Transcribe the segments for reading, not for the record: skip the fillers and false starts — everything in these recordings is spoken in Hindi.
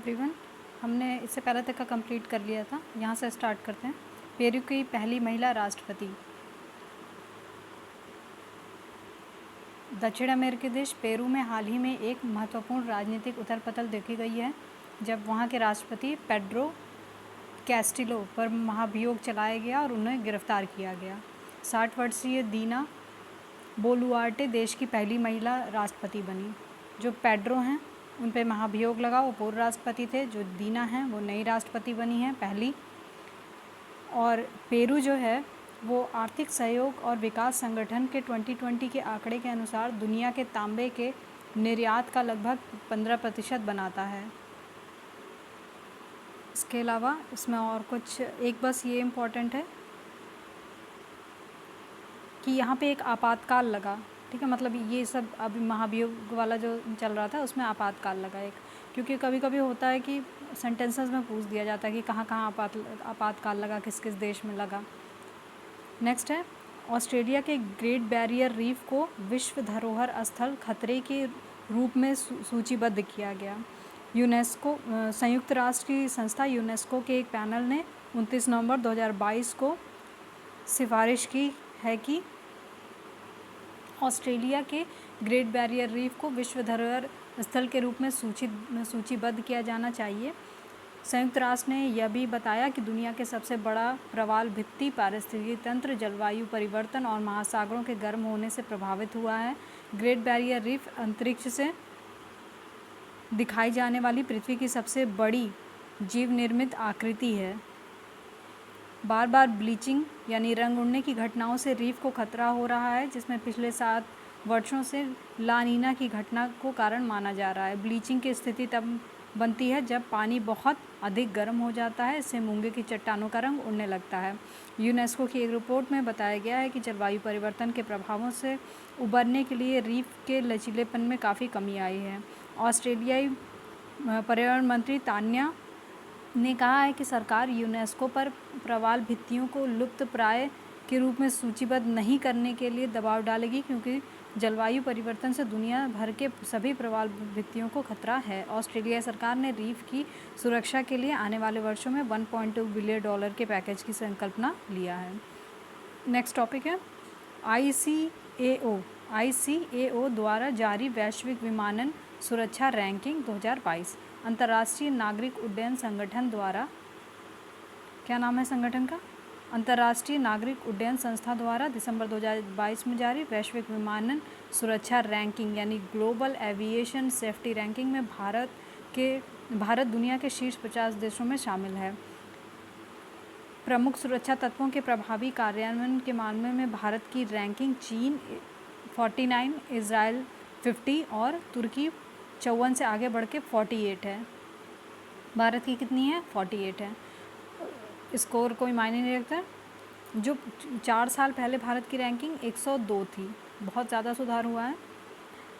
एवरीवन। हमने इससे पहले तक का कंप्लीट कर लिया था, यहाँ से स्टार्ट करते हैं। पेरू की पहली महिला राष्ट्रपति। दक्षिण अमेरिकी देश पेरू में हाल ही में एक महत्वपूर्ण राजनीतिक उथल पुथल देखी गई है, जब वहाँ के राष्ट्रपति पेड्रो कैस्टिलो पर महाभियोग चलाया गया और उन्हें गिरफ्तार किया गया। 60 वर्षीय दीना बोलुआर्टे देश की पहली महिला राष्ट्रपति बनी। जो पेड्रो हैं उन पे महाभियोग लगा, वो पूर्व राष्ट्रपति थे। जो दीना हैं वो नई राष्ट्रपति बनी हैं पहली। और पेरू जो है वो आर्थिक सहयोग और विकास संगठन के 2020 के आंकड़े के अनुसार दुनिया के तांबे के निर्यात का लगभग 15% बनाता है। इसके अलावा इसमें और कुछ एक बस ये इम्पोर्टेंट है कि यहाँ पे एक आपातकाल लगा, ठीक है। मतलब ये सब अभी महाभियोग वाला जो चल रहा था उसमें आपातकाल लगा एक, क्योंकि कभी कभी होता है कि सेंटेंसेस में पूछ दिया जाता है कि कहाँ कहाँ आपातकाल लगा, किस किस देश में लगा। नेक्स्ट है, ऑस्ट्रेलिया के ग्रेट बैरियर रीफ को विश्व धरोहर स्थल खतरे के रूप में सूचीबद्ध किया गया। यूनेस्को संयुक्त राष्ट्र की संस्था यूनेस्को के एक पैनल ने 29 नवंबर 2022 को सिफारिश की है कि ऑस्ट्रेलिया के ग्रेट बैरियर रीफ को विश्व धरोहर स्थल के रूप में सूचीबद्ध किया जाना चाहिए। संयुक्त राष्ट्र ने यह भी बताया कि दुनिया के सबसे बड़ा प्रवाल भित्ति पारिस्थितिकी तंत्र जलवायु परिवर्तन और महासागरों के गर्म होने से प्रभावित हुआ है। ग्रेट बैरियर रीफ अंतरिक्ष से दिखाई जाने वाली पृथ्वी की सबसे बड़ी जीव निर्मित आकृति है। बार बार ब्लीचिंग यानी रंग उड़ने की घटनाओं से रीफ को खतरा हो रहा है, जिसमें पिछले 7 वर्षों से ला नीना की घटना को कारण माना जा रहा है। ब्लीचिंग की स्थिति तब बनती है जब पानी बहुत अधिक गर्म हो जाता है, इससे मूंगे की चट्टानों का रंग उड़ने लगता है। यूनेस्को की एक रिपोर्ट में बताया गया है कि जलवायु परिवर्तन के प्रभावों से उबरने के लिए रीफ के लचीलेपन में काफ़ी कमी आई है। ऑस्ट्रेलियाई पर्यावरण मंत्री तान्या ने कहा है कि सरकार यूनेस्को पर प्रवाल भित्तियों को लुप्त प्राय के रूप में सूचीबद्ध नहीं करने के लिए दबाव डालेगी, क्योंकि जलवायु परिवर्तन से दुनिया भर के सभी प्रवाल भित्तियों को खतरा है। ऑस्ट्रेलिया सरकार ने रीफ की सुरक्षा के लिए आने वाले वर्षों में $1.2 बिलियन के पैकेज की संकल्पना लिया है। नेक्स्ट टॉपिक है ICAO द्वारा जारी वैश्विक विमानन सुरक्षा रैंकिंग 2022। अंतर्राष्ट्रीय नागरिक उड्डयन संगठन द्वारा, क्या नाम है संगठन का? अंतर्राष्ट्रीय नागरिक उड्डयन संस्था द्वारा दिसंबर 2022 में जारी वैश्विक विमानन सुरक्षा रैंकिंग यानी ग्लोबल एविएशन सेफ्टी रैंकिंग में भारत दुनिया के शीर्ष 50 देशों में शामिल है। प्रमुख सुरक्षा तत्वों के प्रभावी कार्यान्वयन के मामले में भारत की रैंकिंग चीन 49, इजराइल 50 और तुर्की 54 से आगे बढ़ के 48 है। भारत की कितनी है? 48 है। स्कोर कोई मायने नहीं रखता। जो 4 साल पहले भारत की रैंकिंग 102 थी, बहुत ज़्यादा सुधार हुआ है।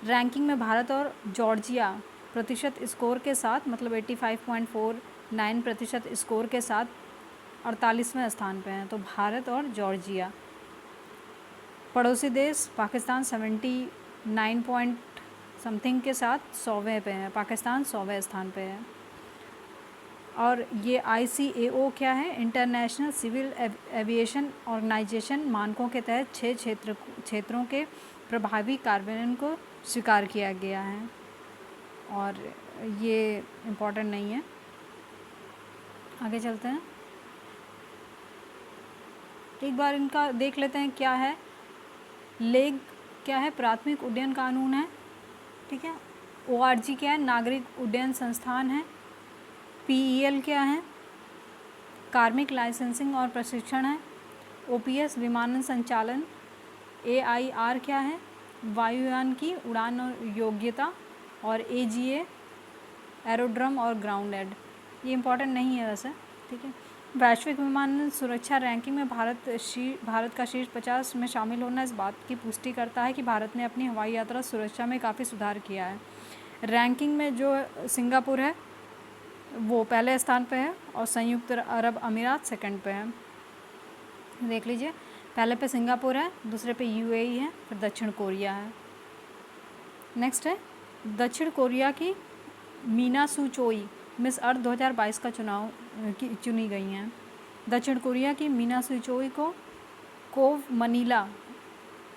रैंकिंग में भारत और जॉर्जिया प्रतिशत स्कोर के साथ, मतलब 85.49% स्कोर के साथ 48वें स्थान पे हैं। तो भारत और जॉर्जिया। पड़ोसी देश पाकिस्तान 79 पॉइंट समथिंग के साथ 100वें पे है। पाकिस्तान 100वें स्थान पे है। और ये ICAO क्या है? इंटरनेशनल सिविल एविएशन ऑर्गेनाइजेशन मानकों के तहत 6 क्षेत्रों के प्रभावी कार्यान्वयन को स्वीकार किया गया है, और ये इम्पोर्टेंट नहीं है। आगे चलते हैं, एक बार इनका देख लेते हैं क्या है। लेग क्या है? प्राथमिक उड्डयन कानून है, ठीक है। ORG क्या है? नागरिक उड्डयन संस्थान है। PEL क्या है? कार्मिक लाइसेंसिंग और प्रशिक्षण है। OPS विमानन संचालन। AIR क्या है? वायुयान की उड़ान और योग्यता। और AGA एरोड्रम और ग्राउंडेड। ये इम्पोर्टेंट नहीं है वैसे, ठीक है। वैश्विक विमानन सुरक्षा रैंकिंग में भारत का शीर्ष 50 में शामिल होना इस बात की पुष्टि करता है कि भारत ने अपनी हवाई यात्रा सुरक्षा में काफ़ी सुधार किया है। रैंकिंग में जो सिंगापुर है वो पहले स्थान पे है और संयुक्त अरब अमीरात सेकंड पे है। देख लीजिए, पहले पे सिंगापुर है, दूसरे पे UAE है, फिर दक्षिण कोरिया है। नेक्स्ट है दक्षिण कोरिया की मीना सू चोई मिस अर्थ 2022 का चुनी गई हैं। दक्षिण कोरिया की मीना सुचोई को कोव मनीला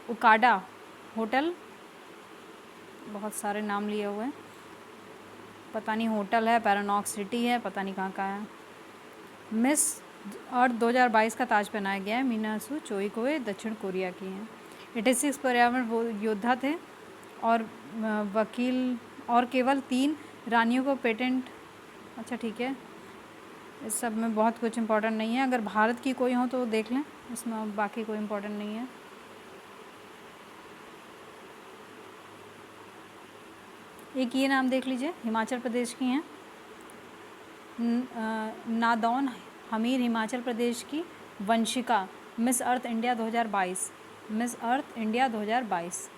उकाडा होटल, बहुत सारे नाम लिए हुए हैं, पता नहीं होटल है, पैरानॉक्स सिटी है, पता नहीं कहाँ का है। मिस अर्थ 2022 का ताज पहनाया गया है मीना सुचोई को, ये दक्षिण कोरिया की हैं। 86 पर्यावरण योद्धा थे और वकील, और केवल 3 रानियों को पेटेंट। अच्छा ठीक है, इस सब में बहुत कुछ इम्पोर्टेंट नहीं है, अगर भारत की कोई हो तो देख लें, इसमें बाकी कोई इम्पोर्टेंट नहीं है। एक ये नाम देख लीजिए, हिमाचल प्रदेश की हैं, नादौन हमीर हिमाचल प्रदेश की Vanshika, Miss Earth India 2022, Miss Earth India 2022।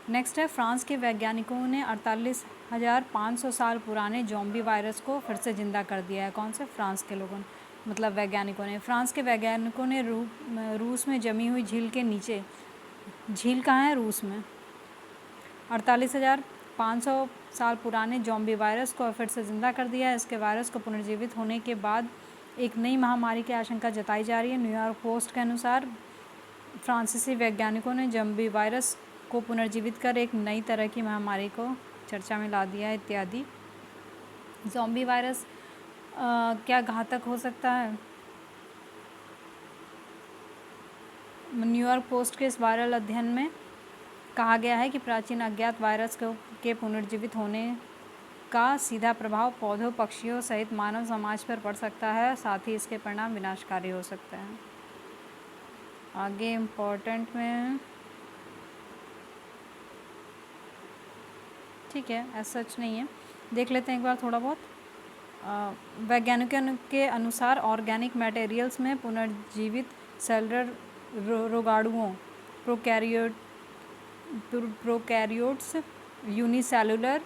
Next है, फ्रांस के वैज्ञानिकों ने 48,500 साल पुराने ज़ॉम्बी वायरस को फिर से ज़िंदा कर दिया है। कौन से? फ्रांस के लोगों ने, मतलब वैज्ञानिकों ने। फ्रांस के वैज्ञानिकों ने रूस में जमी हुई झील के नीचे, झील कहाँ है? रूस में, 48,500 साल पुराने ज़ॉम्बी वायरस को फिर से ज़िंदा कर दिया है। इसके वायरस को पुनर्जीवित होने के बाद एक नई महामारी की आशंका जताई जा रही है। न्यूयॉर्क पोस्ट के अनुसार फ्रांसीसी वैज्ञानिकों ने ज़ॉम्बी वायरस को पुनर्जीवित कर एक नई तरह की महामारी को चर्चा में ला दिया है इत्यादि। ज़ॉम्बी वायरस क्या घातक हो सकता है? न्यूयॉर्क पोस्ट के इस वायरल अध्ययन में कहा गया है कि प्राचीन अज्ञात वायरस के पुनर्जीवित होने का सीधा प्रभाव पौधों, पक्षियों सहित मानव समाज पर पड़ सकता है, साथ ही इसके परिणाम विनाशकारी हो सकते हैं। आगे इम्पोर्टेंट में, ठीक है, ऐसा सच नहीं है, देख लेते हैं एक बार थोड़ा बहुत। वैज्ञानिकों के अनुसार ऑर्गेनिक मटेरियल्स में पुनर्जीवित सेलुलर रोगाणुओं, प्रोकैरियोट्स, यूनिसेलुलर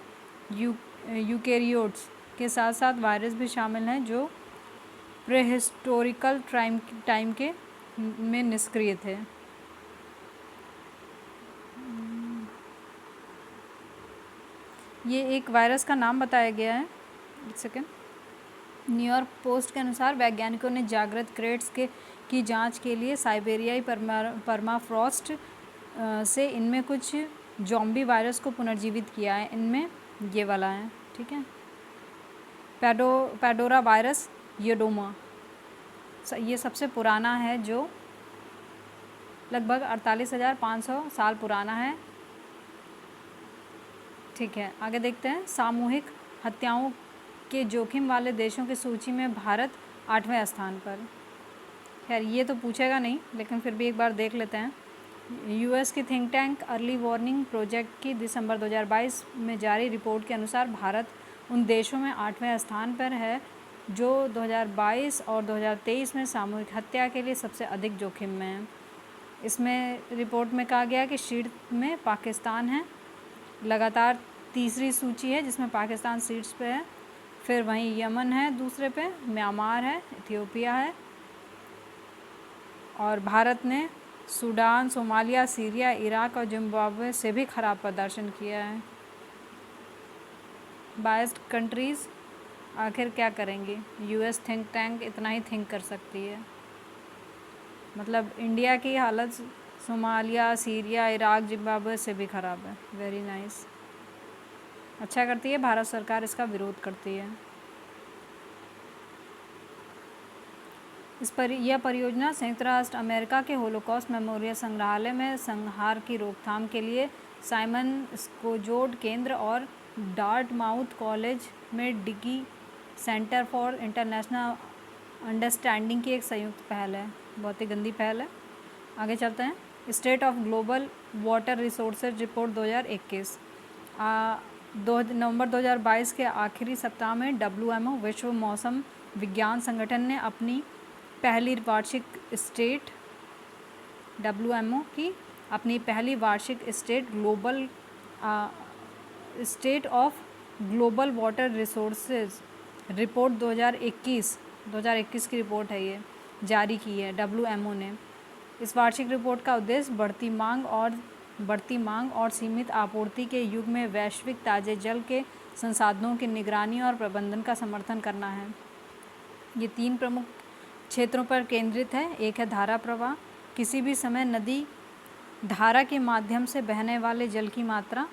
यूकेरियोट्स के साथ साथ वायरस भी शामिल हैं जो प्रेहिस्टोरिकल टाइम के में निष्क्रिय थे। ये एक वायरस का नाम बताया गया है, एक सेकेंड। न्यूयॉर्क पोस्ट के अनुसार वैज्ञानिकों ने जागृत क्रेट्स की जांच के लिए साइबेरियाई परमाफ्रॉस्ट से इनमें कुछ ज़ॉम्बी वायरस को पुनर्जीवित किया है। इनमें ये वाला है, ठीक है, पैडोरा वायरस योडोमा, ये सबसे पुराना है जो लगभग 48,500 साल पुराना है। ठीक है, आगे देखते हैं। सामूहिक हत्याओं के जोखिम वाले देशों की सूची में भारत 8वें स्थान पर। खैर ये तो पूछेगा नहीं, लेकिन फिर भी एक बार देख लेते हैं। यूएस की think tank early warning project की दिसंबर 2022 में जारी रिपोर्ट के अनुसार भारत उन देशों में 8वें स्थान पर है जो 2022 और 2023 में सामूहिक हत्या के लिए सबसे अधिक जोखिम में है। इसमें रिपोर्ट में कहा गया कि शीर्ष में पाकिस्तान है, लगातार तीसरी सूची है जिसमें पाकिस्तान शीर्ष पे है, फिर वहीं यमन है दूसरे पे, म्यांमार है, इथियोपिया है, और भारत ने सूडान, सोमालिया, सीरिया, इराक और जिम्बाब्वे से भी खराब प्रदर्शन किया है। बायस्ड कंट्रीज़ आखिर क्या करेंगी? यूएस थिंक टैंक इतना ही थिंक कर सकती है, मतलब इंडिया की हालत सोमालिया, सीरिया, इराक, जिम्बाब्वे से भी ख़राब है। वेरी नाइस, अच्छा करती है भारत सरकार, इसका विरोध करती है। यह परियोजना संयुक्त राष्ट्र अमेरिका के होलोकॉस्ट मेमोरियल संग्रहालय में संहार की रोकथाम के लिए साइमन स्कोजोड केंद्र और डार्टमाउथ कॉलेज में डिगी सेंटर फॉर इंटरनेशनल अंडरस्टैंडिंग की एक संयुक्त पहल है। बहुत ही गंदी पहल है। आगे चलते हैं। State of global water resources report 2021। नवंबर 2022 के आखिरी सप्ताह में WMO विश्व मौसम विज्ञान संगठन ने अपनी पहली वार्षिक state of global water resources report 2021 की रिपोर्ट है, ये जारी की है WMO ने। इस वार्षिक रिपोर्ट का उद्देश्य बढ़ती मांग और सीमित आपूर्ति के युग में वैश्विक ताज़े जल के संसाधनों की निगरानी और प्रबंधन का समर्थन करना है। ये 3 प्रमुख क्षेत्रों पर केंद्रित है। एक है धारा प्रवाह, किसी भी समय नदी धारा के माध्यम से बहने वाले जल की मात्रा।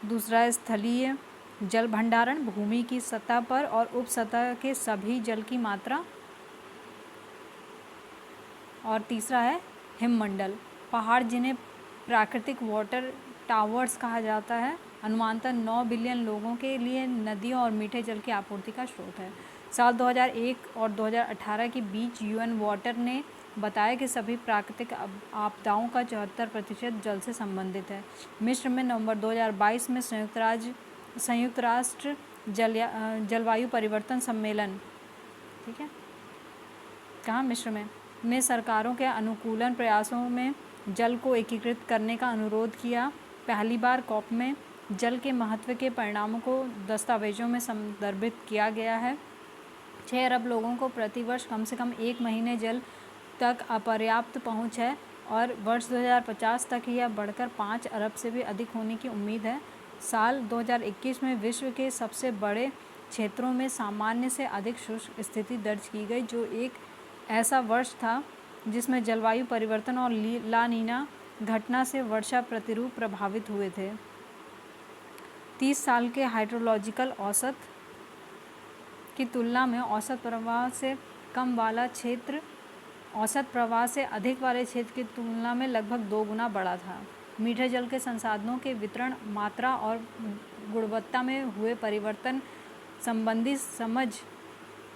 दूसरा है स्थलीय जल भंडारण, भूमि की सतह पर और उप सतह के सभी जल की मात्रा। और तीसरा है हिममंडल, पहाड़ जिन्हें प्राकृतिक वाटर टावर्स कहा जाता है, अनुमानतः 9 बिलियन लोगों के लिए नदियों और मीठे जल की आपूर्ति का स्रोत है। साल 2001 और 2018 के बीच यूएन वाटर ने बताया कि सभी प्राकृतिक आपदाओं का 74% जल से संबंधित है। मिस्र में नवंबर 2022 में संयुक्त राष्ट्र जलवायु परिवर्तन सम्मेलन, ठीक है, कहाँ, मिस्र में सरकारों के अनुकूलन प्रयासों में जल को एकीकृत करने का अनुरोध किया। पहली बार कॉप में जल के महत्व के परिणामों को दस्तावेजों में संदर्भित किया गया है। 6 अरब लोगों को प्रतिवर्ष कम से कम 1 महीने जल तक अपर्याप्त पहुंच है और वर्ष 2050 तक यह बढ़कर 5 अरब से भी अधिक होने की उम्मीद है। साल 2021 में विश्व के सबसे बड़े क्षेत्रों में सामान्य से अधिक शुष्क स्थिति दर्ज की गई, जो एक ऐसा वर्ष था जिसमें जलवायु परिवर्तन और ला नीना घटना से वर्षा प्रतिरूप प्रभावित हुए थे। 30 साल के हाइड्रोलॉजिकल औसत की तुलना में औसत प्रवाह से कम वाला क्षेत्र औसत प्रवाह से अधिक वाले क्षेत्र की तुलना में लगभग 2 गुना बड़ा था। मीठे जल के संसाधनों के वितरण, मात्रा और गुणवत्ता में हुए परिवर्तन संबंधी समझ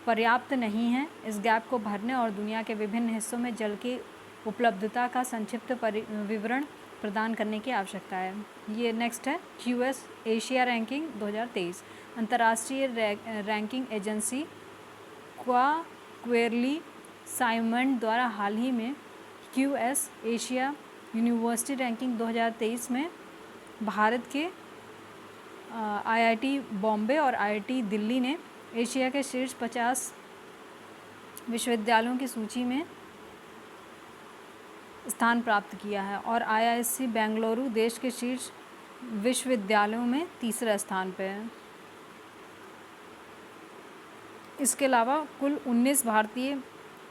पर्याप्त नहीं है। इस गैप को भरने और दुनिया के विभिन्न हिस्सों में जल की उपलब्धता का संक्षिप्त विवरण प्रदान करने की आवश्यकता है। ये नेक्स्ट है QS एशिया रैंकिंग 2023। अंतर्राष्ट्रीय रैंकिंग एजेंसी क्वेरली साइमंड द्वारा हाल ही में QS एशिया यूनिवर्सिटी रैंकिंग 2023 में भारत के IIT बॉम्बे और IIT दिल्ली ने एशिया के शीर्ष 50 विश्वविद्यालयों की सूची में स्थान प्राप्त किया है और IISc बेंगलुरु देश के शीर्ष विश्वविद्यालयों में तीसरे स्थान पर है। इसके अलावा कुल 19 भारतीय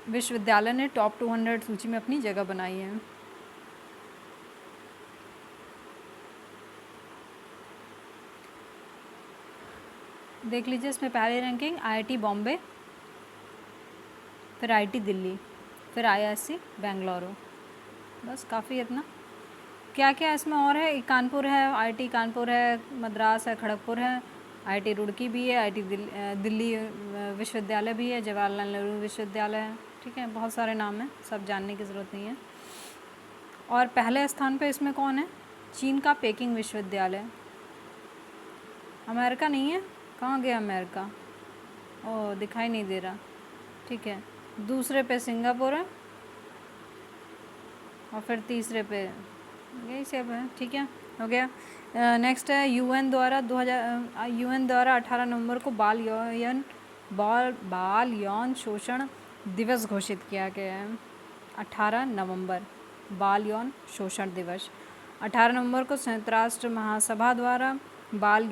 विश्वविद्यालय ने टॉप 200 सूची में अपनी जगह बनाई है। देख लीजिए, इसमें पहली रैंकिंग IIT बॉम्बे, फिर IIT दिल्ली, फिर IISc बेंगलुरु। बस काफ़ी इतना। क्या क्या इसमें और है, कानपुर है, IIT कानपुर है, मद्रास है, खड़गपुर है, IIT रुड़की भी है, IIT दिल्ली विश्वविद्यालय भी है, जवाहरलाल नेहरू विश्वविद्यालय है, ठीक है, बहुत सारे नाम हैं, सब जानने की ज़रूरत नहीं है। और पहले स्थान पे इसमें कौन है, चीन का पेकिंग विश्वविद्यालय। अमेरिका नहीं है, कहाँ गया अमेरिका, ओह दिखाई नहीं दे रहा, ठीक है। दूसरे पे सिंगापुर है और फिर तीसरे पे यही सब है, ठीक है, हो गया। नेक्स्ट है यूएन द्वारा 18 नवंबर को बाल यौन शोषण दिवस घोषित किया गया है। 18 नवंबर बाल यौन शोषण दिवस। 18 नवंबर को संयुक्त राष्ट्र महासभा द्वारा बाल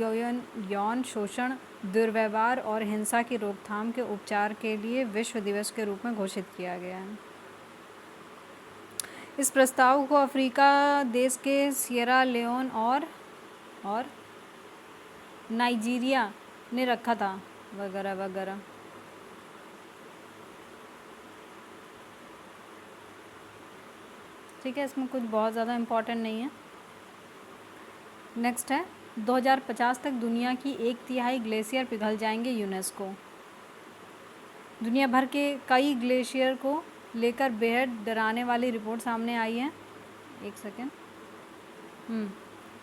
यौन शोषण, दुर्व्यवहार और हिंसा की रोकथाम के उपचार के लिए विश्व दिवस के रूप में घोषित किया गया है। इस प्रस्ताव को अफ्रीका देश के सिएरा लियोन और नाइजीरिया ने रखा था, वगैरह वगैरह। ठीक है, इसमें कुछ बहुत ज़्यादा इम्पोर्टेंट नहीं है। नेक्स्ट है 2050 तक दुनिया की 1/3 ग्लेशियर पिघल जाएंगे, यूनेस्को। दुनिया भर के कई ग्लेशियर को लेकर बेहद डराने वाली रिपोर्ट सामने आई है। एक सेकेंड।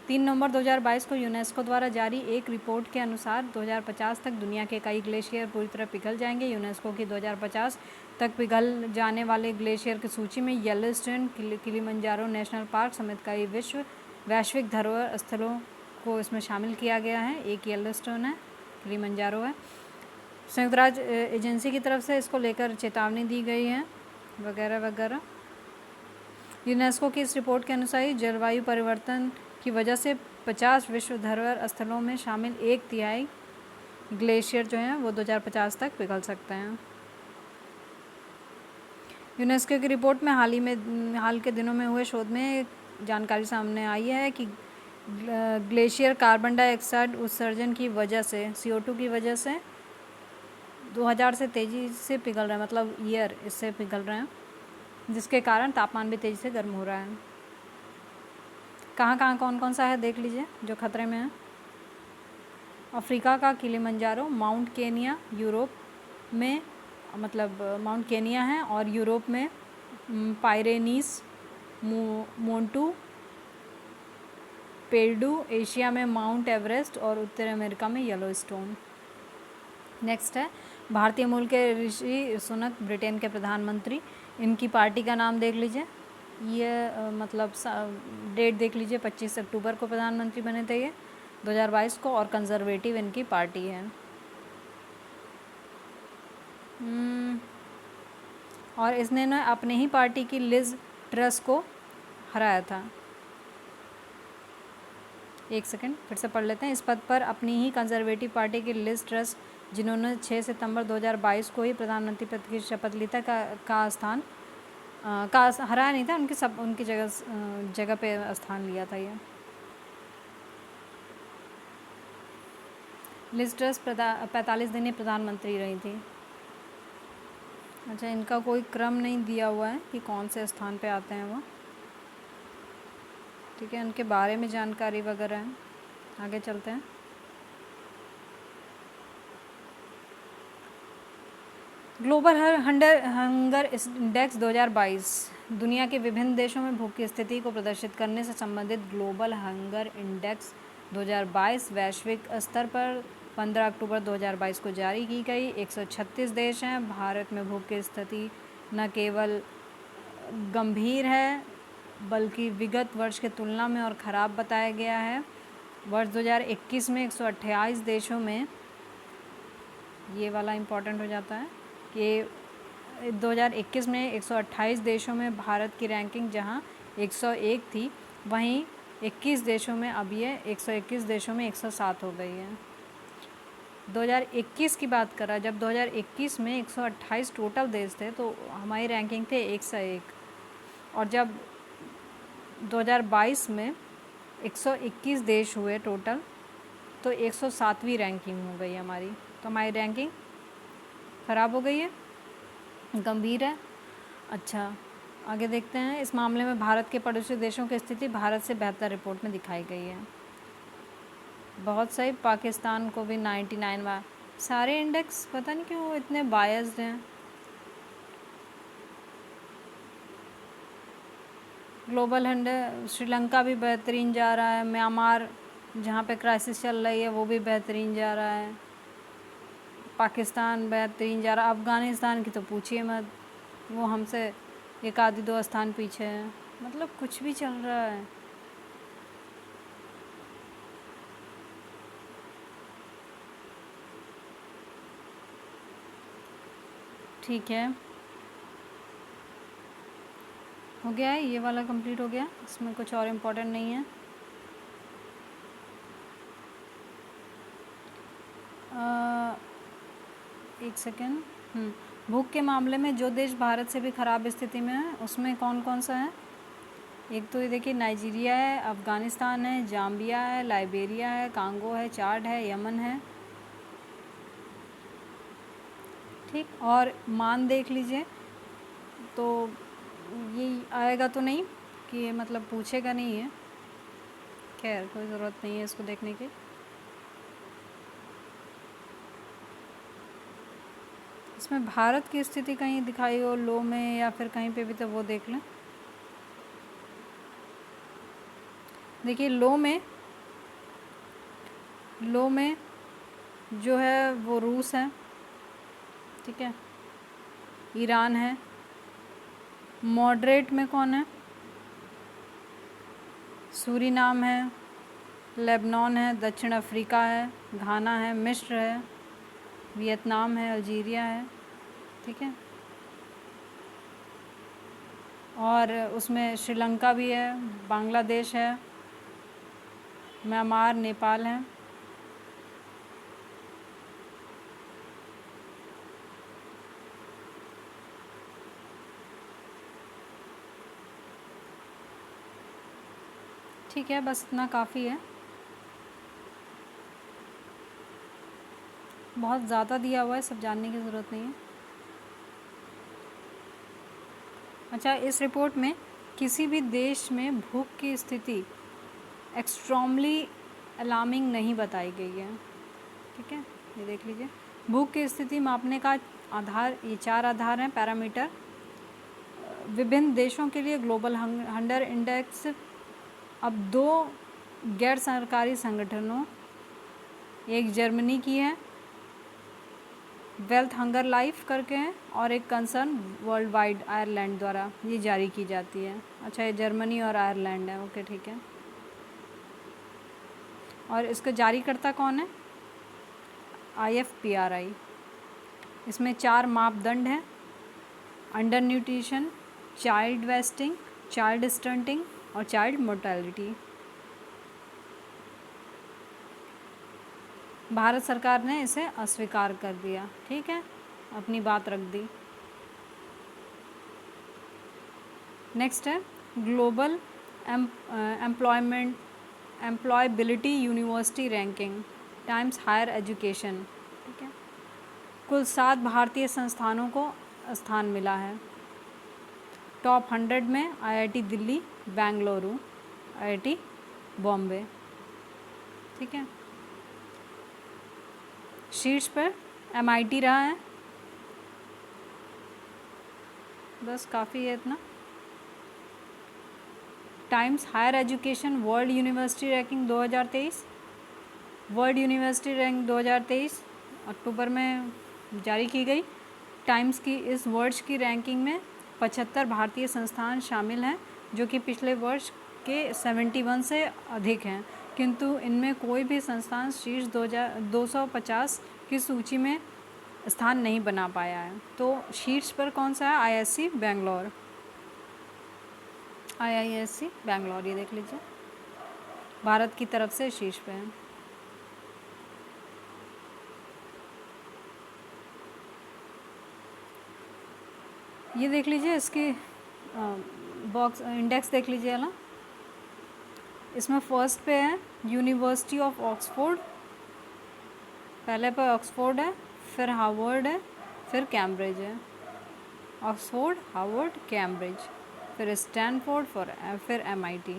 3 नवंबर 2022 को यूनेस्को द्वारा जारी एक रिपोर्ट के अनुसार 2050 तक दुनिया के कई ग्लेशियर पूरी तरह पिघल जाएंगे। यूनेस्को की 2050 तक पिघल जाने वाले ग्लेशियर की सूची में येलोस्टोन, किलिमंजारो नेशनल पार्क समेत कई वैश्विक धरोहर स्थलों को इसमें शामिल किया गया है। एक येलोस्टोन है, किलिमंजारो है। संयुक्त राज्य एजेंसी की तरफ से इसको लेकर चेतावनी दी गई है, वगैरह वगैरह। यूनेस्को की इस रिपोर्ट के अनुसार जलवायु परिवर्तन की वजह से 50 विश्व धरोहर स्थलों में शामिल 1/3 ग्लेशियर जो हैं वो 2050 तक पिघल सकते हैं। यूनेस्को की रिपोर्ट में हाल के दिनों में हुए शोध में एक जानकारी सामने आई है कि ग्लेशियर कार्बन डाइऑक्साइड उत्सर्जन की वजह से CO2 की वजह से 2000 से तेज़ी से पिघल रहे हैं, मतलब ईयर इससे पिघल रहे हैं, जिसके कारण तापमान भी तेज़ी से गर्म हो रहा है। कहाँ कौन कौन सा है देख लीजिए जो खतरे में है। अफ्रीका का किलिमंजारो, माउंट केनिया यूरोप में, मतलब माउंट केनिया है, और यूरोप में पायरेनीस, मोंटू पेर्डू, एशिया में माउंट एवरेस्ट और उत्तर अमेरिका में येलोस्टोन। नेक्स्ट है भारतीय मूल के ऋषि सुनक, ब्रिटेन के प्रधानमंत्री। इनकी पार्टी का नाम देख लीजिए, ये मतलब डेट देख लीजिए, 25 अक्टूबर को प्रधानमंत्री बने थे ये 2022 को, और कंजर्वेटिव इनकी पार्टी है। और इसने ना अपने ही पार्टी की लिज ट्रस को हराया था। एक सेकंड फिर से पढ़ लेते हैं। इस पद पर अपनी ही कंजर्वेटिव पार्टी की लिज ट्रस, जिन्होंने 6 सितंबर 2022 को ही प्रधानमंत्री पद की शपथ ली था, का हराया नहीं था, उनकी जगह पे स्थान लिया था ये। लिज ट्रस 45 दिन ही प्रधानमंत्री रही थी। अच्छा, इनका कोई क्रम नहीं दिया हुआ है कि कौन से स्थान पे आते हैं वो, ठीक है, उनके बारे में जानकारी वगैरह है। आगे चलते हैं। ग्लोबल हंगर इंडेक्स 2022 दुनिया के विभिन्न देशों में भूख की स्थिति को प्रदर्शित करने से संबंधित ग्लोबल हंगर इंडेक्स 2022 वैश्विक स्तर पर 15 अक्टूबर 2022 को जारी की गई। 136 देश हैं। भारत में भूख की स्थिति न केवल गंभीर है बल्कि विगत वर्ष की तुलना में और ख़राब बताया गया है। वर्ष 2021 में 128 देशों में, ये वाला इम्पॉर्टेंट हो जाता है कि 2021 में 128 देशों में भारत की रैंकिंग जहां 101 थी, वहीं 21 देशों में अब ये 121 देशों में 107 हो गई है। 2021 की बात करा, जब 2021 में 128 टोटल देश थे तो हमारी रैंकिंग थे 101, और जब 2022 में 121 देश हुए टोटल तो 107वीं रैंकिंग हो गई हमारी। तो हमारी रैंकिंग ख़राब हो गई है, गंभीर है। अच्छा, आगे देखते हैं। इस मामले में भारत के पड़ोसी देशों की स्थिति भारत से बेहतर रिपोर्ट में दिखाई गई है। बहुत सही। पाकिस्तान को भी 99 बार। सारे इंडेक्स पता नहीं क्यों इतने बायस्ड हैं। ग्लोबल श्रीलंका भी बेहतरीन जा रहा है। म्यांमार जहाँ पे क्राइसिस चल रही है वो भी बेहतरीन जा रहा है। पाकिस्तान बेहतरीन जा रहा है। अफ़गानिस्तान की तो पूछिए मत, वो हमसे 1 आधी 2 स्थान पीछे है। मतलब कुछ भी चल रहा है। ठीक है, हो गया है ये वाला, कंप्लीट हो गया। इसमें कुछ और इम्पोर्टेंट नहीं है। एक सेकेंड। भूख के मामले में जो देश भारत से भी ख़राब स्थिति में है उसमें कौन कौन सा है? एक तो ये देखिए, नाइजीरिया है, अफ़गानिस्तान है, जाम्बिया है, लाइबेरिया है, कांगो है, चाड है, यमन है। ठीक, और मान देख लीजिए तो ये आएगा तो नहीं कि मतलब पूछेगा नहीं है, खैर कोई ज़रूरत नहीं है इसको देखने की। इसमें भारत की स्थिति कहीं दिखाई हो लो में या फिर कहीं पे भी, तो वो देख लें। देखिए लो में जो है वो रूस है, ठीक है, ईरान है। मॉडरेट में कौन है? सूरीनाम है, लेबनान है, दक्षिण अफ्रीका है, घाना है, मिस्र है, वियतनाम है, अल्जीरिया है, ठीक है, और उसमें श्रीलंका भी है, बांग्लादेश है, म्यांमार, नेपाल है। ठीक है, बस इतना काफ़ी है, बहुत ज़्यादा दिया हुआ है, सब जानने की ज़रूरत नहीं है। अच्छा, इस रिपोर्ट में किसी भी देश में भूख की स्थिति एक्सट्रीमली अलार्मिंग नहीं बताई गई है। ठीक है, ये देख लीजिए। भूख की स्थिति मापने का आधार, ये 4 आधार हैं, पैरामीटर। विभिन्न देशों के लिए ग्लोबल हंगर इंडेक्स अब 2 गैर सरकारी संगठनों, एक जर्मनी की है वेल्थ हंगर लाइफ करके हैं, और एक कंसर्न वर्ल्ड वाइड आयरलैंड द्वारा ये जारी की जाती है। अच्छा, ये जर्मनी और आयरलैंड है, ओके ठीक है। और इसका जारीकर्ता कौन है? IFPRI। इसमें 4 मापदंड हैं, under nutrition, child wasting, child stunting और चाइल्ड मोर्टेलिटी। भारत सरकार ने इसे अस्वीकार कर दिया। ठीक है, अपनी बात रख दी। नेक्स्ट है global employability university ranking Times higher education. ठीक है, कुल 7 भारतीय संस्थानों को स्थान मिला है। टॉप 100 में IIT दिल्ली, बेंगलुरु, IIT बॉम्बे। ठीक है, शीर्ष पर MIT रहा है। बस काफ़ी है इतना। Times higher education world university ranking 2023, world university rank 2023 अक्टूबर में जारी की गई। टाइम्स की इस वर्ष की रैंकिंग में 75 भारतीय संस्थान शामिल हैं, जो कि पिछले वर्ष के 71 से अधिक हैं, किंतु इनमें कोई भी संस्थान शीर्ष 250 की सूची में स्थान नहीं बना पाया है। तो शीर्ष पर कौन सा है? IISc बेंगलोर, IISc बेंगलोर, ये देख लीजिए, भारत की तरफ से शीर्ष पे है। ये देख लीजिए, इसकी बॉक्स इंडेक्स देख लीजिए ना, इसमें फर्स्ट पे है यूनिवर्सिटी ऑफ ऑक्सफोर्ड, पहले पे ऑक्सफोर्ड है, फिर हार्वर्ड है, फिर कैम्ब्रिज है। ऑक्सफोर्ड, हार्वर्ड, कैम्ब्रिज, फिर स्टैनफोर्ड, फिर MIT।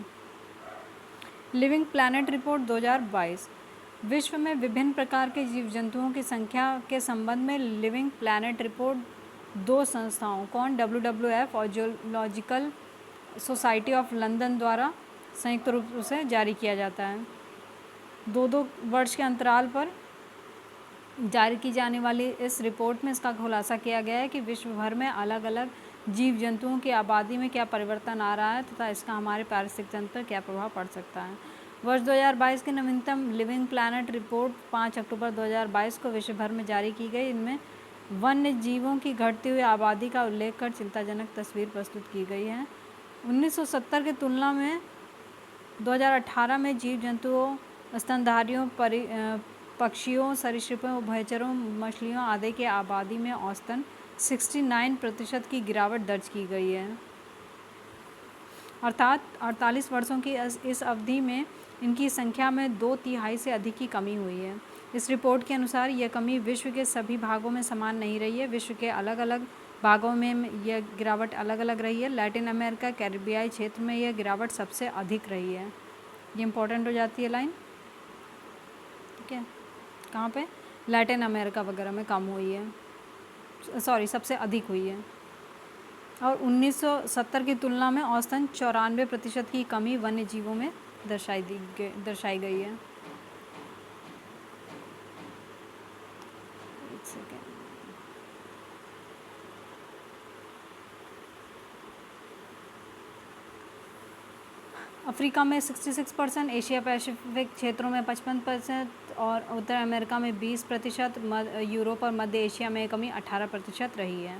Living planet report 2022। विश्व में विभिन्न प्रकार के जीव जंतुओं की संख्या के संबंध में लिविंग प्लैनेट रिपोर्ट 2 संस्थाओं, कौन? WWF और जूलॉजिकल सोसाइटी ऑफ लंदन द्वारा संयुक्त रूप से जारी किया जाता है। 2-2 वर्ष के अंतराल पर जारी की जाने वाली इस रिपोर्ट में इसका खुलासा किया गया है कि विश्व भर में अलग अलग जीव जंतुओं की आबादी में क्या परिवर्तन आ रहा है तथा इसका हमारे पारिस्थितिक तंत्र पर क्या प्रभाव पड़ सकता है। वर्ष 2022 की नवीनतम लिविंग प्लैनेट रिपोर्ट 5 अक्टूबर 2022 को विश्व भर में जारी की गई। इनमें वन्य जीवों की घटती हुई आबादी का उल्लेख कर चिंताजनक तस्वीर प्रस्तुत की गई है। 1970 की तुलना में 2018 में जीव जंतुओं, स्तनधारियों, पक्षियों, सरीसृपों, उभयचरों, मछलियों आदि की आबादी में औसतन 69% की गिरावट दर्ज की गई है। अर्थात 48 वर्षों की इस अवधि में इनकी संख्या में 2/3 से अधिक की कमी हुई है। इस रिपोर्ट के अनुसार यह कमी विश्व के सभी भागों में समान नहीं रही है। विश्व के अलग अलग भागों में यह गिरावट अलग अलग रही है। लैटिन अमेरिका, कैरिबियाई क्षेत्र में यह गिरावट सबसे अधिक रही है। ये इम्पोर्टेंट हो जाती है लाइन। ठीक है, कहाँ पे? लैटिन अमेरिका वगैरह में कम हुई है, सॉरी सबसे अधिक हुई है। और 1970 की तुलना में औसतन 94% की कमी वन्य जीवों में दर्शाई गई है। एक सेकेंड, अफ्रीका में 66%, एशिया पैसिफिक क्षेत्रों में 55% और उत्तर अमेरिका में 20%, यूरोप और मध्य एशिया में कमी 18% रही है।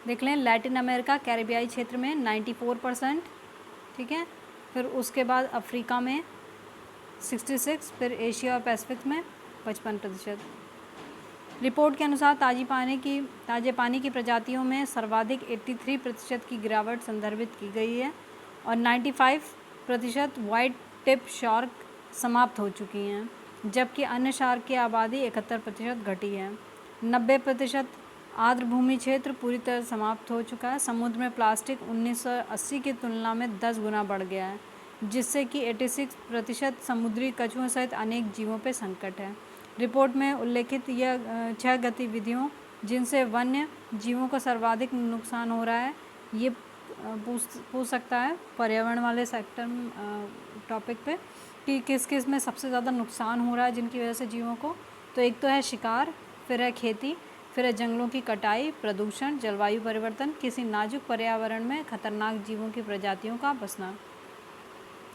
देख लें, लैटिन अमेरिका, कैरिबियाई क्षेत्र में 94%, ठीक है, फिर उसके बाद अफ्रीका में 66, फिर एशिया और पैसिफिक में 55%। रिपोर्ट के अनुसार ताजे पानी की प्रजातियों में सर्वाधिक 83% की गिरावट संदर्भित की गई है और 95% वाइट टिप शार्क समाप्त हो चुकी हैं, जबकि अन्य शार्क की आबादी 71% घटी है। 90% आर्द्र भूमि क्षेत्र पूरी तरह समाप्त हो चुका है। समुद्र में प्लास्टिक 1980 की तुलना में 10 गुना बढ़ गया है, जिससे कि 86% समुद्री कछुओं सहित अनेक जीवों पर संकट है। रिपोर्ट में उल्लेखित यह 6 गतिविधियों जिनसे वन्य जीवों को सर्वाधिक नुकसान हो रहा है, ये पूछ सकता है पर्यावरण वाले सेक्टर टॉपिक पे कि किस किस में सबसे ज़्यादा नुकसान हो रहा है जिनकी वजह से जीवों को। तो एक तो है शिकार, फिर है खेती, फिर है जंगलों की कटाई, प्रदूषण, जलवायु परिवर्तन, किसी नाजुक पर्यावरण में खतरनाक जीवों की प्रजातियों का बसना।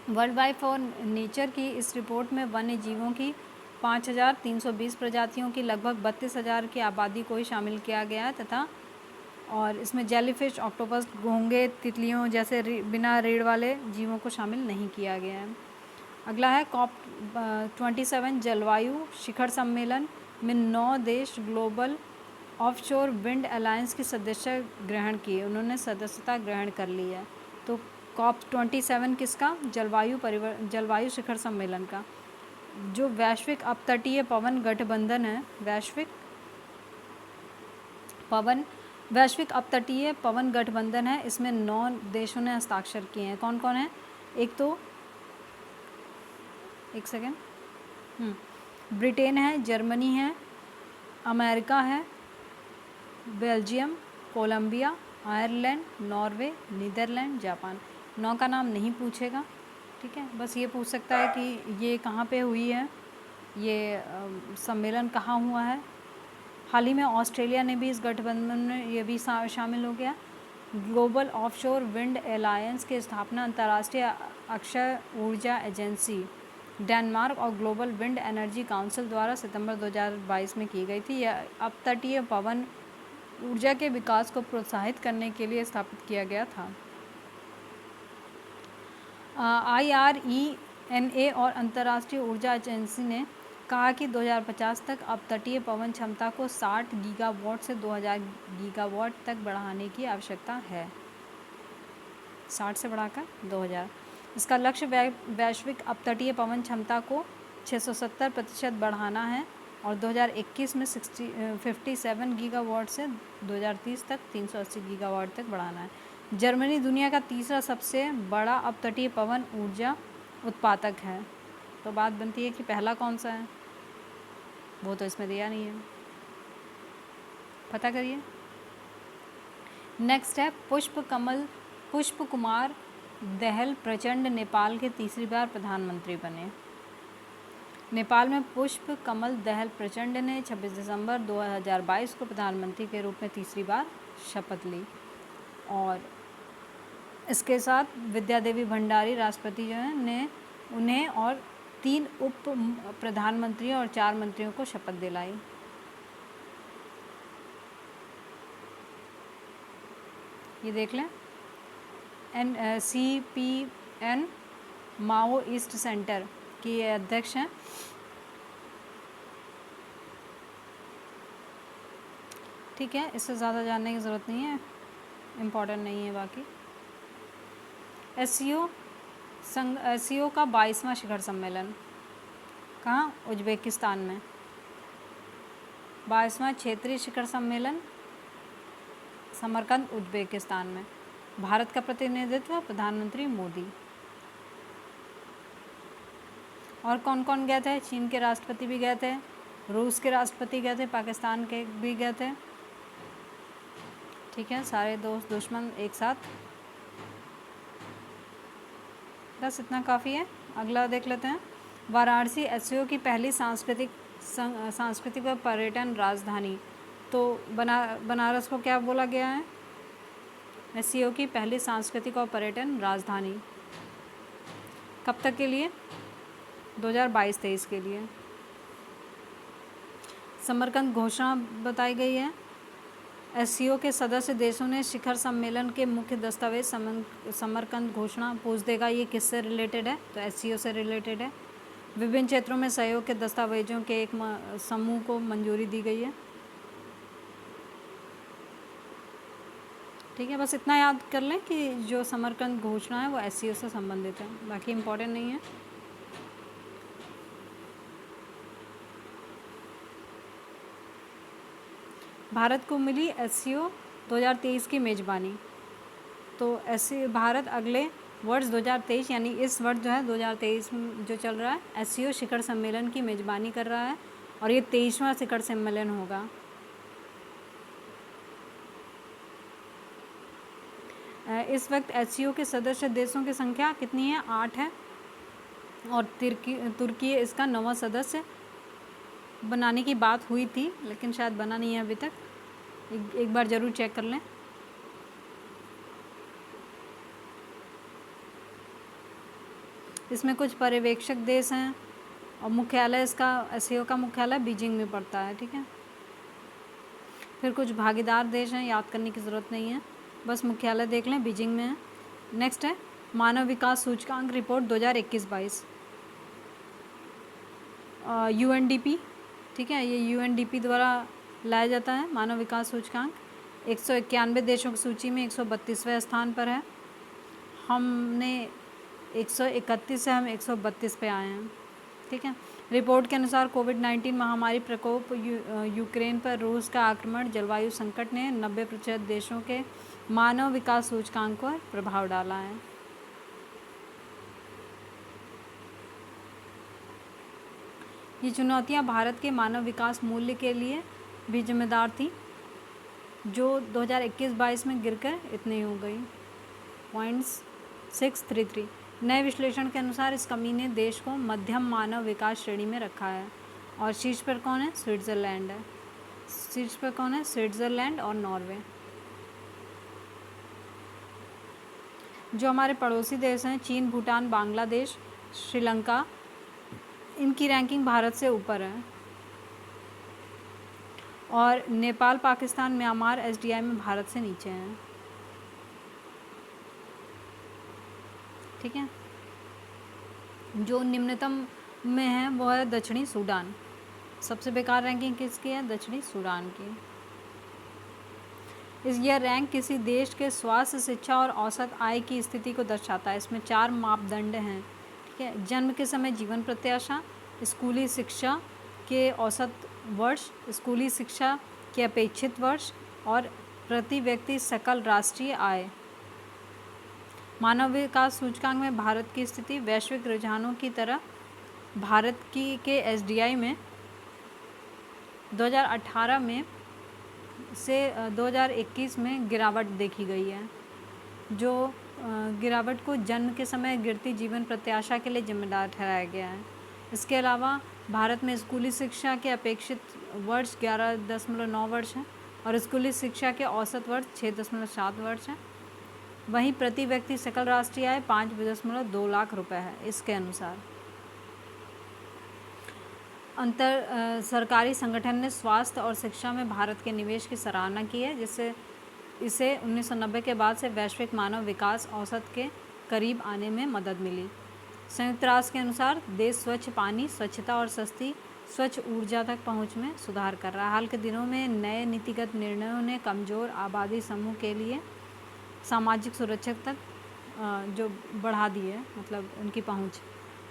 वर्ल्ड वाइड फॉर नेचर की इस रिपोर्ट में वन्य जीवों की 5320 प्रजातियों की लगभग 32,000 की आबादी को ही शामिल किया गया है तथा और इसमें जेलीफिश, ऑक्टोपस, घोंगे, तितलियों जैसे बिना रीढ़ वाले जीवों को शामिल नहीं किया गया है। अगला है COP27 जलवायु शिखर सम्मेलन में 9 देश ग्लोबल ऑफशोर विंड अलायंस की सदस्यता ग्रहण की, उन्होंने सदस्यता ग्रहण कर ली है। तो COP27 किसका? जलवायु शिखर सम्मेलन का। जो वैश्विक अपतटीय पवन गठबंधन है, वैश्विक अपतटीय पवन गठबंधन है, इसमें 9 देशों ने हस्ताक्षर किए हैं। कौन कौन है? एक तो ब्रिटेन है, जर्मनी है, अमेरिका है, Belgium, Colombia, Ireland, Norway, Netherland, Japan. 9 का नाम नहीं पूछेगा, ठीक है, बस ये पूछ सकता है कि ये कहाँ पे हुई है, ये सम्मेलन कहाँ हुआ है। हाल ही में ऑस्ट्रेलिया ने भी इस गठबंधन में ये भी शामिल हो गया। ग्लोबल ऑफशोर विंड अलायंस की स्थापना अंतर्राष्ट्रीय अक्षय ऊर्जा एजेंसी डेनमार्क और ग्लोबल विंड एनर्जी काउंसिल द्वारा सितंबर 2022 में की गई थी। यह अपतटीय पवन ऊर्जा के विकास को प्रोत्साहित करने के लिए स्थापित किया गया था। IRENA और अंतर्राष्ट्रीय ऊर्जा एजेंसी ने कहा कि 2050 तक अपतटीय पवन क्षमता को 60 गीगावाट से 2000 गीगावाट तक बढ़ाने की आवश्यकता है। 60 से बढ़ाकर 2000। इसका लक्ष्य वैश्विक अपतटीय पवन क्षमता को 670% बढ़ाना है और 2021 में 57 गीगावाट से 2030 तक 380 गीगावाट तक बढ़ाना है। जर्मनी दुनिया का तीसरा सबसे बड़ा अपतटीय पवन ऊर्जा उत्पादक है। तो बात बनती है कि पहला कौन सा है, वो तो इसमें दिया नहीं है, पता करिए। नेक्स्ट है पुष्प कुमार दहल प्रचंड नेपाल के तीसरी बार प्रधानमंत्री बने। नेपाल में पुष्प कमल दहल प्रचंड ने 26 दिसंबर 2022 को प्रधानमंत्री के रूप में तीसरी बार शपथ ली और इसके साथ विद्या देवी भंडारी राष्ट्रपति जो है ने उन्हें और 3 उप प्रधानमंत्रियों और 4 मंत्रियों को शपथ दिलाई। ये देख लें। CPN माओइस्ट सेंटर की अध्यक्ष हैं। ठीक है, इससे ज़्यादा जानने की ज़रूरत नहीं है, इम्पोर्टेंट नहीं है बाकी। SCO का 22वां शिखर सम्मेलन कहाँ? उज्बेकिस्तान में। 22वां क्षेत्रीय शिखर सम्मेलन समरकंद उज्बेकिस्तान में। भारत का प्रतिनिधित्व प्रधानमंत्री मोदी। और कौन कौन गए थे? चीन के राष्ट्रपति भी गए थे, रूस के राष्ट्रपति गए थे, पाकिस्तान के भी गए थे। ठीक है, सारे दोस्त दुश्मन एक साथ। बस इतना काफ़ी है। अगला देख लेते हैं। वाराणसी SCO की पहली सांस्कृतिक व पर्यटन राजधानी। तो बनारस को क्या बोला गया है? SCO की पहली सांस्कृतिक और पर्यटन राजधानी। कब तक के लिए? 2022-23 के लिए। समरकंद घोषणा बताई गई है। SCO के सदस्य देशों ने शिखर सम्मेलन के मुख्य दस्तावेज समरकंद घोषणा पूछ देगा ये किससे रिलेटेड है? तो SCO से रिलेटेड है। विभिन्न क्षेत्रों में सहयोग के दस्तावेजों के एक समूह को मंजूरी दी गई है। ठीक है, बस इतना याद कर लें कि जो समरकंद घोषणा है वो SCO से संबंधित है, बाकी इम्पोर्टेंट नहीं है। भारत को मिली SCO 2023 की मेज़बानी। तो ऐसे भारत अगले वर्ष 2023 यानी इस वर्ष जो है 2023 जो चल रहा है SCO शिखर सम्मेलन की मेज़बानी कर रहा है और ये 23वां शिखर सम्मेलन होगा। इस वक्त SCO के सदस्य देशों की संख्या कितनी है? 8 है और तुर्की इसका 9वां सदस्य बनाने की बात हुई थी, लेकिन शायद बना नहीं है अभी तक। एक बार ज़रूर चेक कर लें। इसमें कुछ पर्यवेक्षक देश हैं और मुख्यालय इसका SCO का मुख्यालय बीजिंग में पड़ता है। ठीक है, फिर कुछ भागीदार देश हैं, याद करने की ज़रूरत नहीं है, बस मुख्यालय देख लें, बीजिंग में है। नेक्स्ट है मानव विकास सूचकांक रिपोर्ट 2021-22 UNDP। ठीक है, ये UNDP द्वारा लाया जाता है मानव विकास सूचकांक। 191 देशों की सूची में 132वें स्थान पर है। हमने 131 से हम 132 पे आए हैं। ठीक है, रिपोर्ट के अनुसार कोविड-19 महामारी प्रकोप, यूक्रेन पर रूस का आक्रमण, जलवायु संकट ने 90% देशों के मानव विकास सूचकांक पर प्रभाव डाला है। ये चुनौतियां भारत के मानव विकास मूल्य के लिए भी जिम्मेदार थी, जो 2021-22 में गिरकर इतनी हो गई 0.633। नए विश्लेषण के अनुसार इस कमी ने देश को मध्यम मानव विकास श्रेणी में रखा है और शीर्ष पर कौन है? स्विट्ज़रलैंड है। शीर्ष पर कौन है? स्विट्ज़रलैंड और नॉर्वे। जो हमारे पड़ोसी देश हैं चीन, भूटान, बांग्लादेश, श्रीलंका, इनकी रैंकिंग भारत से ऊपर है और नेपाल, पाकिस्तान, म्यांमार SDI में भारत से नीचे हैं। ठीक है, जो निम्नतम में है वो है दक्षिणी सूडान। सबसे बेकार रैंकिंग किसकी है? दक्षिणी सूडान की। यह रैंक किसी देश के स्वास्थ्य, शिक्षा और औसत आय की स्थिति को दर्शाता है। इसमें 4 मापदंड हैं। ठीक है, जन्म के समय जीवन प्रत्याशा, स्कूली शिक्षा के औसत वर्ष, स्कूली शिक्षा के अपेक्षित वर्ष और प्रति व्यक्ति सकल राष्ट्रीय आय। मानव विकास सूचकांक में भारत की स्थिति वैश्विक रुझानों की तरह भारत की के SDI में 2018 में से 2021 में गिरावट देखी गई है, जो गिरावट को जन्म के समय गिरती जीवन प्रत्याशा के लिए जिम्मेदार ठहराया गया है। इसके अलावा भारत में स्कूली शिक्षा के अपेक्षित वर्ष 11.9 वर्ष है और स्कूली शिक्षा के औसत वर्ष 6.7 वर्ष है। वहीं प्रति व्यक्ति सकल राष्ट्रीय आय 5.2 लाख रुपए है। इसके अनुसार सरकारी संगठन ने स्वास्थ्य और शिक्षा में भारत के निवेश की सराहना की है, जिससे इसे 1990 के बाद से वैश्विक मानव विकास औसत के करीब आने में मदद मिली। संयुक्त राष्ट्र के अनुसार देश स्वच्छ पानी, स्वच्छता और सस्ती स्वच्छ ऊर्जा तक पहुंच में सुधार कर रहा है। हाल के दिनों में नए नीतिगत निर्णयों ने कमज़ोर आबादी समूह के लिए सामाजिक सुरक्षा तक जो बढ़ा दी है, मतलब उनकी पहुंच।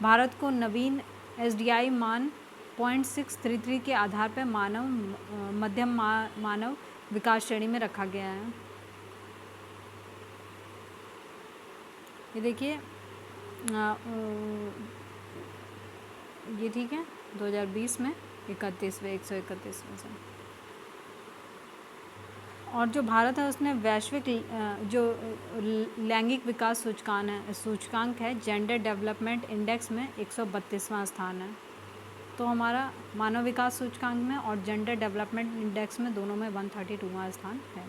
भारत को नवीन SDI मान 0.633 के आधार पर मध्यम मानव विकास श्रेणी में रखा गया है। ये देखिए, ये ठीक है 2020 में 131वें से। और जो भारत है उसने वैश्विक जो लैंगिक विकास सूचकांक है जेंडर डेवलपमेंट इंडेक्स में 132वां स्थान है। तो हमारा मानव विकास सूचकांक में और जेंडर डेवलपमेंट इंडेक्स में दोनों में 132वां स्थान है।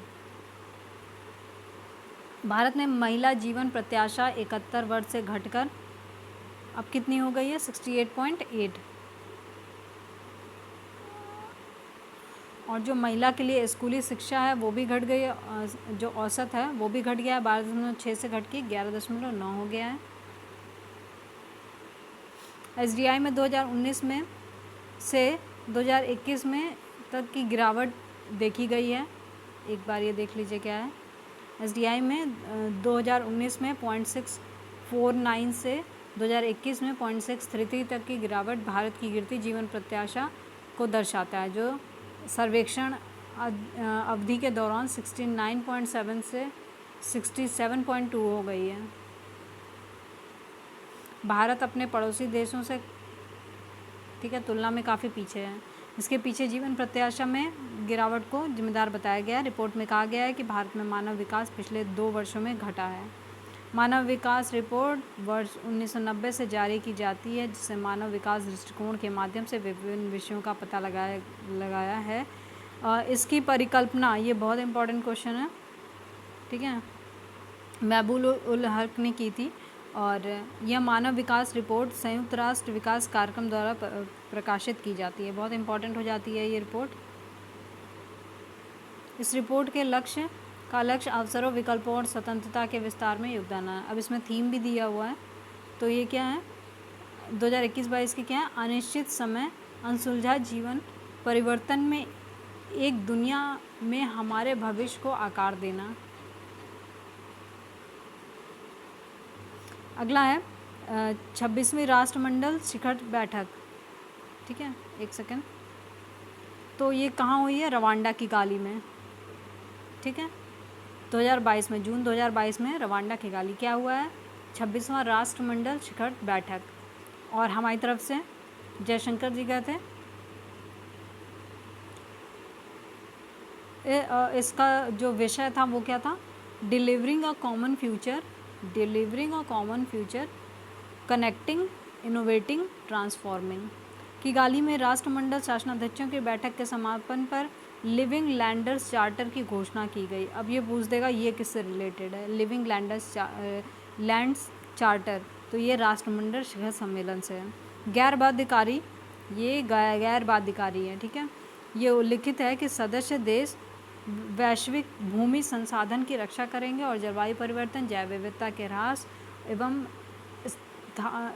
भारत में महिला जीवन प्रत्याशा 71 वर्ष से घटकर अब कितनी हो गई है? 68.8। और जो महिला के लिए स्कूली शिक्षा है वो भी घट गई है, जो औसत है वो भी घट गया है, 12.6 से घट के 11.9 हो गया है। SDI में 2019 में से 2021 में तक की गिरावट देखी गई है। एक बार ये देख लीजिए क्या है। SDI में 2019 में 0.649 से 2021 में 0.633 तक की गिरावट भारत की गिरती जीवन प्रत्याशा को दर्शाता है, जो सर्वेक्षण अवधि के दौरान 69.7 से 67.2 हो गई है। भारत अपने पड़ोसी देशों से तुलना में काफ़ी पीछे है। इसके पीछे जीवन प्रत्याशा में गिरावट को जिम्मेदार बताया गया है। रिपोर्ट में कहा गया है कि भारत में मानव विकास पिछले 2 वर्षों में घटा है। मानव विकास रिपोर्ट वर्ष 1990 से जारी की जाती है, जिसे मानव विकास दृष्टिकोण के माध्यम से विभिन्न विषयों का पता लगाया है। इसकी परिकल्पना, ये बहुत इंपॉर्टेंट क्वेश्चन है, ठीक है, महबूब उल हक ने की थी। और यह मानव विकास रिपोर्ट संयुक्त राष्ट्र विकास कार्यक्रम द्वारा प्रकाशित की जाती है। बहुत इंपॉर्टेंट हो जाती है ये रिपोर्ट। इस रिपोर्ट के लक्ष्य अवसरों, विकल्पों और स्वतंत्रता के विस्तार में योगदान है। अब इसमें थीम भी दिया हुआ है, तो ये क्या है 2021-22 की क्या है, अनिश्चित समय, अनसुलझा जीवन, परिवर्तन में एक दुनिया में हमारे भविष्य को आकार देना। अगला है 26वीं राष्ट्रमंडल शिखर बैठक, ठीक है, एक सेकेंड। तो ये कहाँ हुई है, रवांडा की गाली में, ठीक है, 2022 में, जून 2022 में रवांडा की गाली क्या हुआ है, 26वां राष्ट्रमंडल शिखर बैठक। और हमारी तरफ से जयशंकर जी गए थे। इसका जो विषय था वो क्या था, delivering a common future, connecting, innovating, transforming. Kigali में राष्ट्रमंडल शासनाध्यक्षों की बैठक के समापन पर लिविंग लैंडर्स चार्टर की घोषणा की गई। अब ये पूछ देगा ये किससे रिलेटेड है, लिविंग लैंड्स चार्टर, तो ये राष्ट्रमंडल शिखर सम्मेलन से है। गैर बाध्यकारी, ये गैर बाध्यकारी है, ठीक है। ये उल्लिखित है कि सदस्य देश वैश्विक भूमि संसाधन की रक्षा करेंगे और जलवायु परिवर्तन, जैव विविधता के ह्रास एवं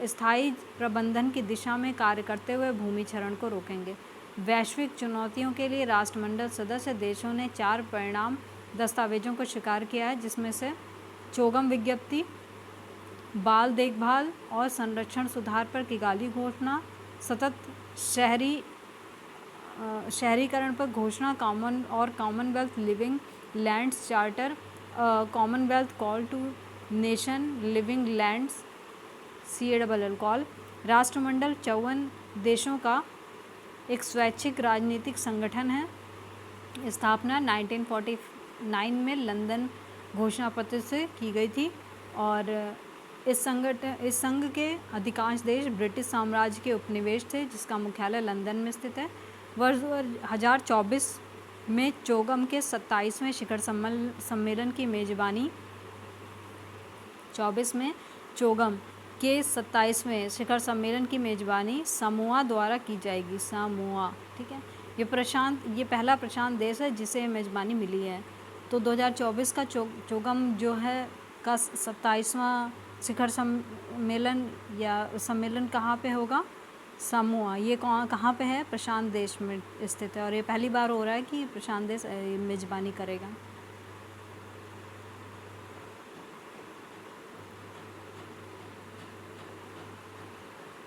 स्थायी प्रबंधन की दिशा में कार्य करते हुए भूमि क्षरण को रोकेंगे। वैश्विक चुनौतियों के लिए राष्ट्रमंडल सदस्य देशों ने 4 परिणाम दस्तावेजों को स्वीकार किया है, जिसमें से चोगम विज्ञप्ति, बाल देखभाल और संरक्षण सुधार पर किगाली घोषणा, सतत शहरीकरण पर घोषणा, Commonwealth living lands charter, Commonwealth call to nation living lands CALL call. राष्ट्रमंडल 54 देशों का एक स्वैच्छिक राजनीतिक संगठन है। स्थापना 1949 में लंदन घोषणा पत्र से की गई थी और इस संघ के अधिकांश देश ब्रिटिश साम्राज्य के उपनिवेश थे, जिसका मुख्यालय लंदन में स्थित है। वर्ष 2024 में चोगम के 27वें शिखर सम्मेलन की मेजबानी 24 में चोगम के 27वें शिखर सम्मेलन की मेजबानी समोआ द्वारा की जाएगी। समोआ, ठीक है, ये पहला प्रशांत देश है जिसे मेजबानी मिली है। तो 2024 का चोगम जो है का 27वां शिखर सम्मेलन कहाँ पे होगा, समोआ। ये कहाँ पे है, प्रशांत देश में स्थित है और ये पहली बार हो रहा है कि प्रशांत देश मेजबानी करेगा।